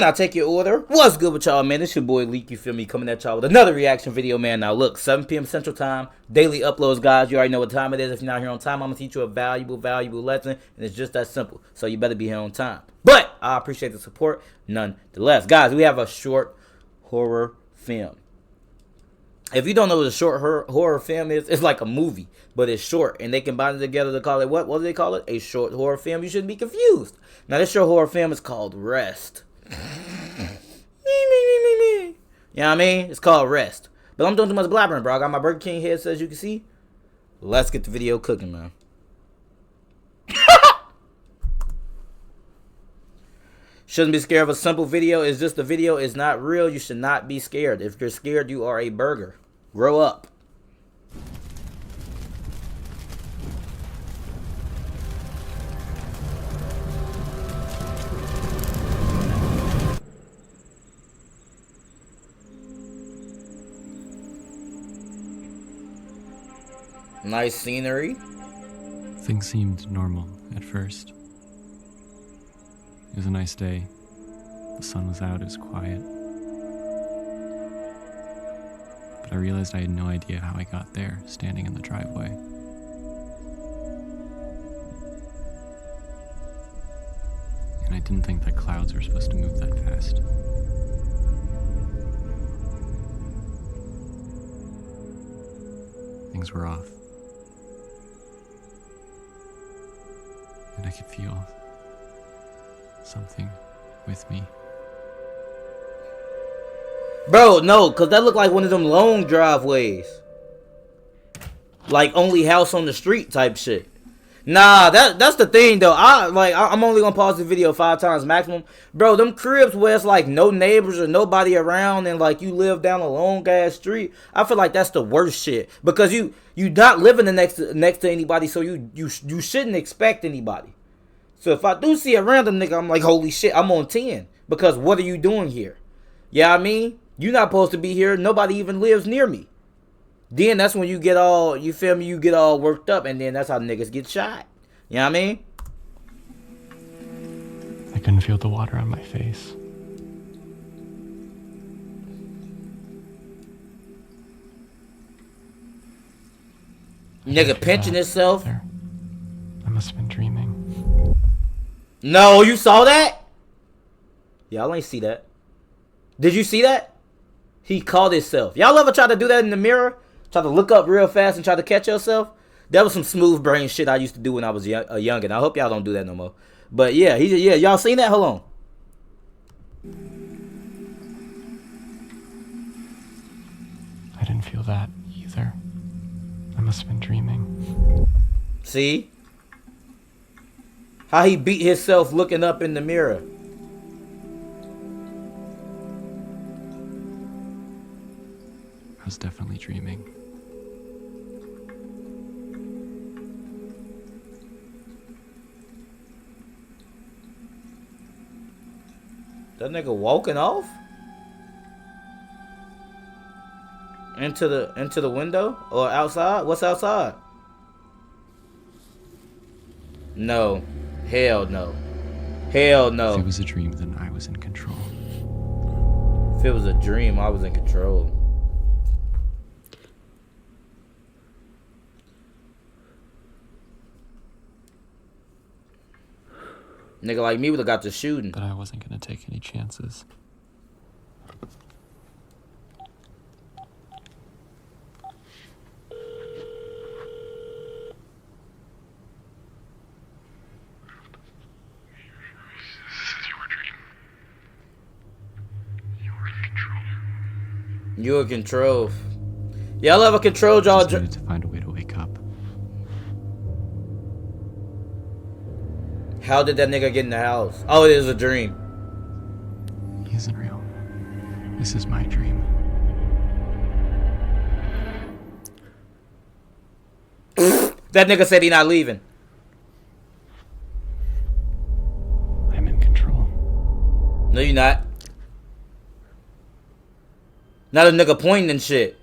Can I take your order? What's good with y'all, man? It's your boy Leek, you feel me? Coming at y'all with another reaction video, man. Now look, 7 p.m. Central Time, daily uploads, guys. You already know what time it is. If you're not here on time, I'm going to teach you a valuable lesson, and it's just that simple. So you better be here on time. But I appreciate the support nonetheless. Guys, we have a short horror film. If you don't know what a short horror film is, it's like a movie, but it's short, and they combine it together to call it what? What do they call it? A short horror film. You shouldn't be confused. Now, this short horror film is called Rest. You know what I mean? It's called Rest. But I'm doing too much blabbering, bro. I got my Burger King headset, as you can see. Let's get the video cooking, man. Shouldn't be scared of a simple video. It's just a video. It's not real. You should not be scared. If you're scared, you are a burger. Grow up. Nice scenery. Things seemed normal at first. It was a nice day. The sun was out, it was quiet. But I realized I had no idea how I got there, standing in the driveway. And I didn't think that clouds were supposed to move that fast. Things were off. And I could feel something with me. Bro, no, because that looked like one of them long driveways. Like only house on the street type shit. Nah, that's the thing though. I'm only gonna pause the video 5 times maximum. Bro, them cribs where it's like no neighbors or nobody around and like you live down a long ass street. I feel like that's the worst shit. Because you not living next to anybody, so you shouldn't expect anybody. So if I do see a random nigga, I'm like, holy shit, I'm on 10. Because what are you doing here? Yeah, you know what I mean? You're not supposed to be here. Nobody even lives near me. Then that's when you get all, you feel me, you get all worked up, and then that's how niggas get shot. You know what I mean? I couldn't feel the water on my face. Nigga pinching himself. There. I must have been dreaming. No, you saw that? Y'all ain't see that. Did you see that? He caught himself. Y'all ever try to do that in the mirror? Try to look up real fast and try to catch yourself? That was some smooth brain shit I used to do when I was a youngin'. I hope y'all don't do that no more. But yeah, y'all seen that? Hold on. I didn't feel that either. I must have been dreaming. See? How he beat himself looking up in the mirror. I was definitely dreaming. That nigga walking off? Into the window? Or outside? What's outside? No. Hell no. Hell no. If it was a dream, then I was in control. If it was a dream, I was in control. Nigga like me would've got the shooting. But I wasn't gonna take any chances. You in control. Y'all ever controlled y'all? I needed to find a way to wake up. How did that nigga get in the house? Oh, it is a dream. He isn't real. This is my dream. That nigga said he not leaving. I'm in control. No, you not. Not a nigga pointing and shit.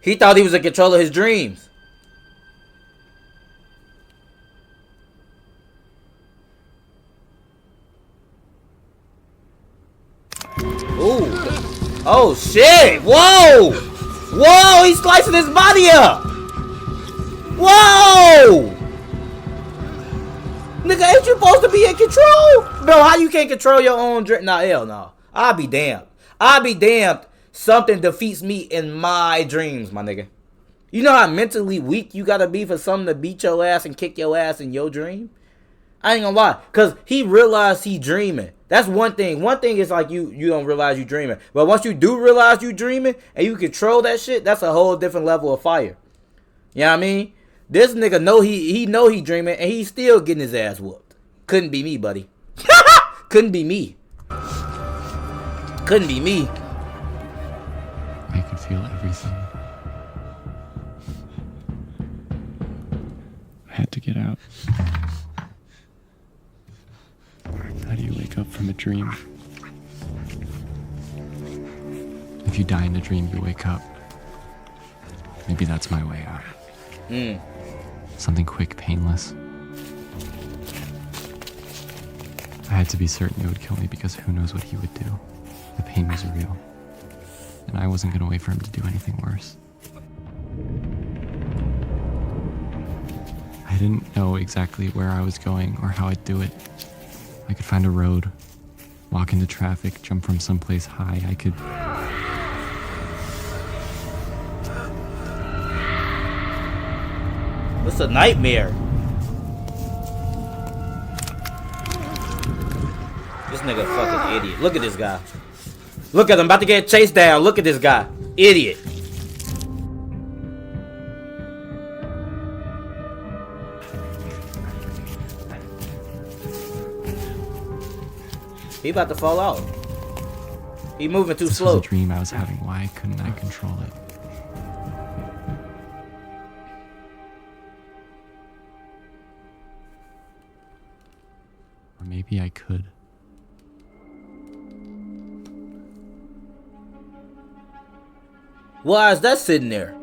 He thought he was in control of his dreams. Ooh. Oh shit! Whoa! Whoa! He's slicing his body up! Whoa! Nigga, ain't you supposed to be in control? Bro, how you can't control your own drink? Nah, hell no. I'll be damned. I'll be damned. Something defeats me in my dreams, my nigga. You know how mentally weak you gotta be for something to beat your ass and kick your ass in your dream? I ain't gonna lie. Cause he realized he dreaming. That's one thing. One thing is like you don't realize you dreaming. But once you do realize you dreaming and you control that shit, that's a whole different level of fire. You know what I mean? This nigga know he know he dreaming and he's still getting his ass whooped. Couldn't be me, buddy. Couldn't be me. Couldn't be me. I could feel everything. I had to get out. How do you wake up from a dream? If you die in a dream, you wake up. Maybe that's my way out. Something quick, painless. I had to be certain it would kill me because who knows what he would do. The pain was real. And I wasn't gonna wait for him to do anything worse. I didn't know exactly where I was going or how I'd do it. I could find a road, walk into traffic, jump from someplace high. I could... It's a nightmare. This nigga a fucking idiot. Look at this guy. Look at him, about to get chased down. Look at this guy. Idiot. He about to fall out. He moving too slow. This was a dream I was having. Why couldn't I control it? Or maybe I could. Why is that sitting there?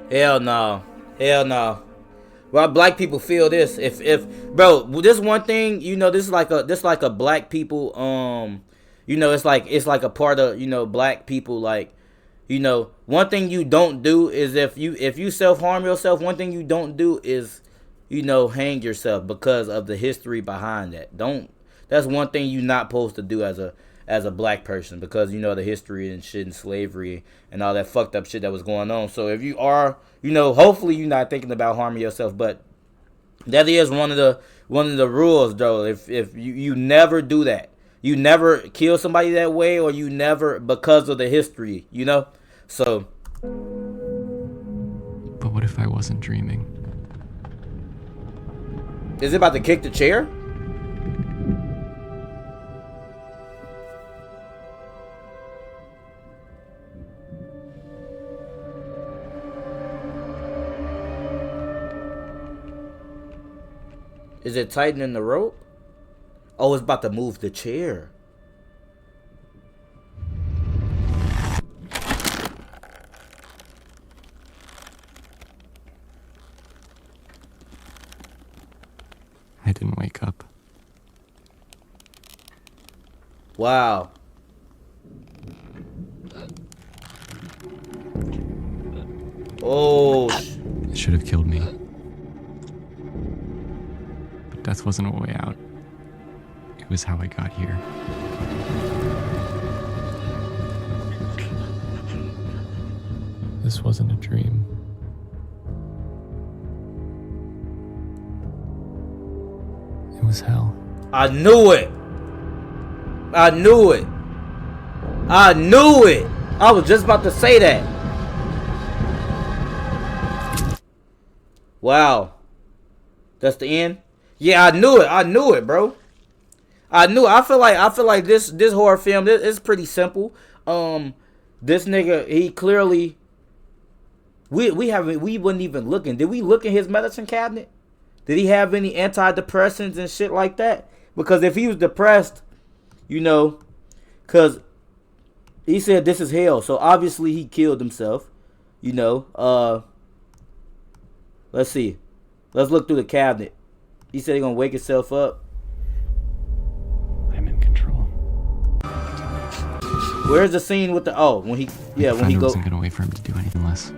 Hell no. Hell no. Why black people feel this? If bro, this one thing, you know, this is like a black people, you know, it's like a part of, you know, black people, like, you know, one thing you don't do is if you self-harm yourself, one thing you don't do is, you know, hang yourself because of the history behind that. That's one thing you're not supposed to do as a black person, because you know the history and shit and slavery and all that fucked up shit that was going on. So if you are, you know, hopefully you're not thinking about harming yourself, but that is one of the rules, though. If you never do that, you never kill somebody that way, or you never, because of the history, you know. So, but what if I wasn't dreaming? Is it about to kick the chair? Is it tightening the rope? Oh, it's about to move the chair. I didn't wake up. Wow. Oh. It should have killed me. But death wasn't a way out. It was how I got here. This wasn't a dream. It was hell. I knew it. I knew it. I knew it. I was just about to say that. Wow. That's the end? Yeah, I knew it. I knew it, bro. I knew it. I feel like this horror film, this is pretty simple. This nigga, he clearly, we wasn't even looking. Did we look in his medicine cabinet? Did he have any antidepressants and shit like that? Because if he was depressed, you know, because he said this is hell. So obviously he killed himself, you know. Let's see. Let's look through the cabinet. He said he's going to wake himself up. I'm in control. Where's the scene with the, oh, when he, yeah, when he goes. I wasn't going to wait for him to do anything less.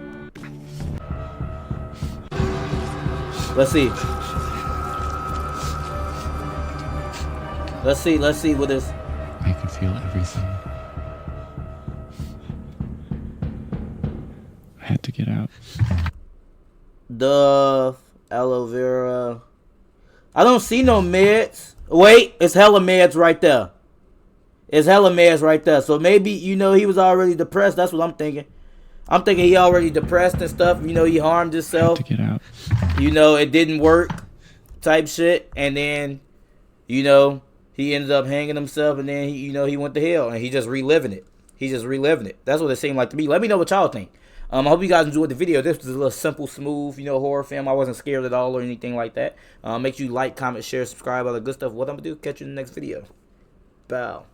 Let's see. Let's see what this. I could feel everything. I had to get out. The aloe vera. I don't see no meds. Wait, it's hella meds right there. It's hella meds right there. So maybe, you know, he was already depressed. That's what I'm thinking. I'm thinking he already depressed and stuff. You know, he harmed himself. I had to get out. You know, it didn't work type shit. And then, you know, he ended up hanging himself. And then, you know, he went to hell. And he just reliving it. He's just reliving it. That's what it seemed like to me. Let me know what y'all think. I hope you guys enjoyed the video. This was a little simple, smooth, you know, horror film. I wasn't scared at all or anything like that. Make sure you like, comment, share, subscribe, all the good stuff. What I'm going to do, catch you in the next video. Bow.